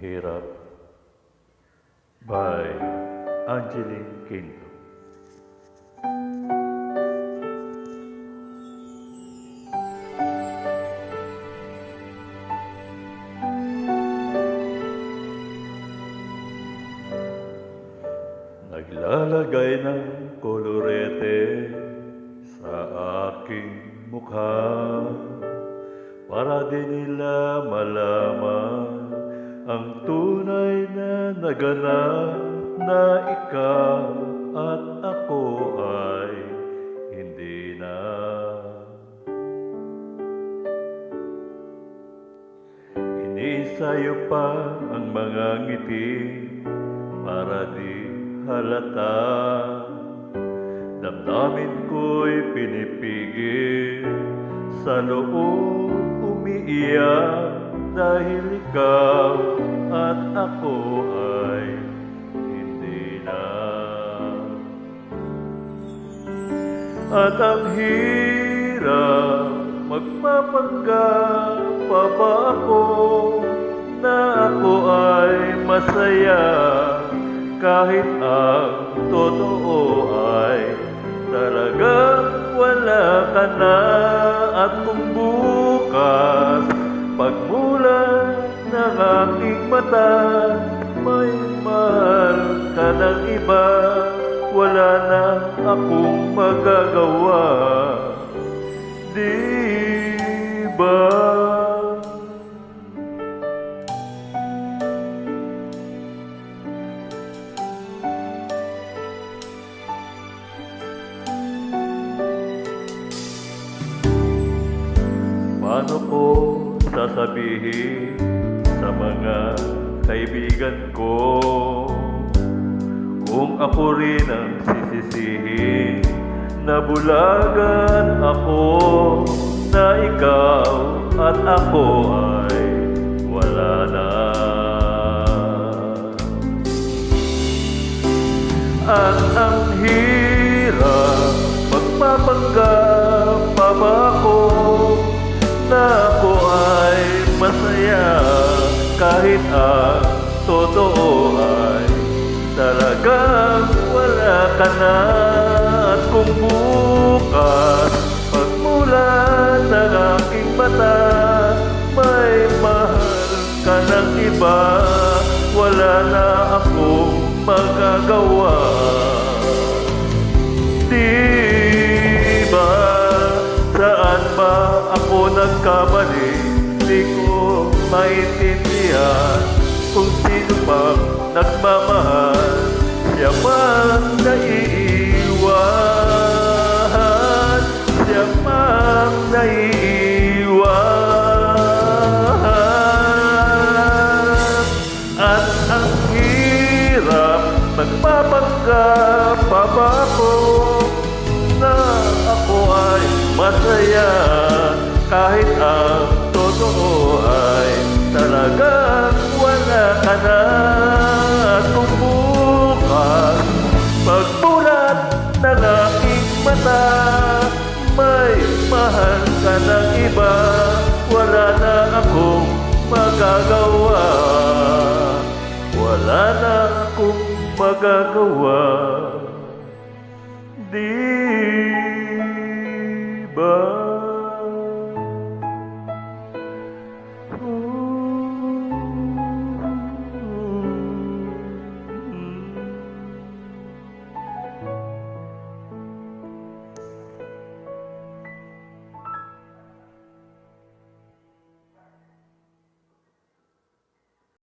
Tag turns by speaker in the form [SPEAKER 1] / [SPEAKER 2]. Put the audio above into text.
[SPEAKER 1] Hirap by Angeline Quinto. Naglalagay ng kolorete sa aking mukha para di nila malaman ang tunay na naganap na ikaw at ako ay hindi na. Inisayo pa ang mga ngiti para di halata. Damdamin ko'y pinipigil, sa loob umiiyak dahil ikaw at ako ay hindi na. At ang hirap, magpapanggap pa ba ako na ako ay masaya kahit ang totoo ay talagang wala ka na. At kung bukas pagmulan ng aking mata may mahal ka ng iba, wala na akong magagawa, di ba? Paano ko sasabihin sa mga kaibigan ko kung ako rin ang sisisihin? Nabulagan ako na ikaw at ako ay wala na. At ang hirap, magpapanggap pa ba ako na ako ay masaya kahit ang totoo ay talagang wala ka na. At kung bukas pagmulan ng aking mata may mahal ka ng iba, wala na akong magagawa, di ba? Saan ba ako nagkamali? Di ko maintindihan kung sino pang nagmamahal, siya mang naiiwan, siya mang naiiwan. At ang hirap, magpapanggap pa ba ako na ako ay masaya kahit ang totoo ay talagang wala ka na. At kung bukas pagmulat ng aking mata may mahal ka ng iba, wala na akong magagawa, wala na akong magagawa.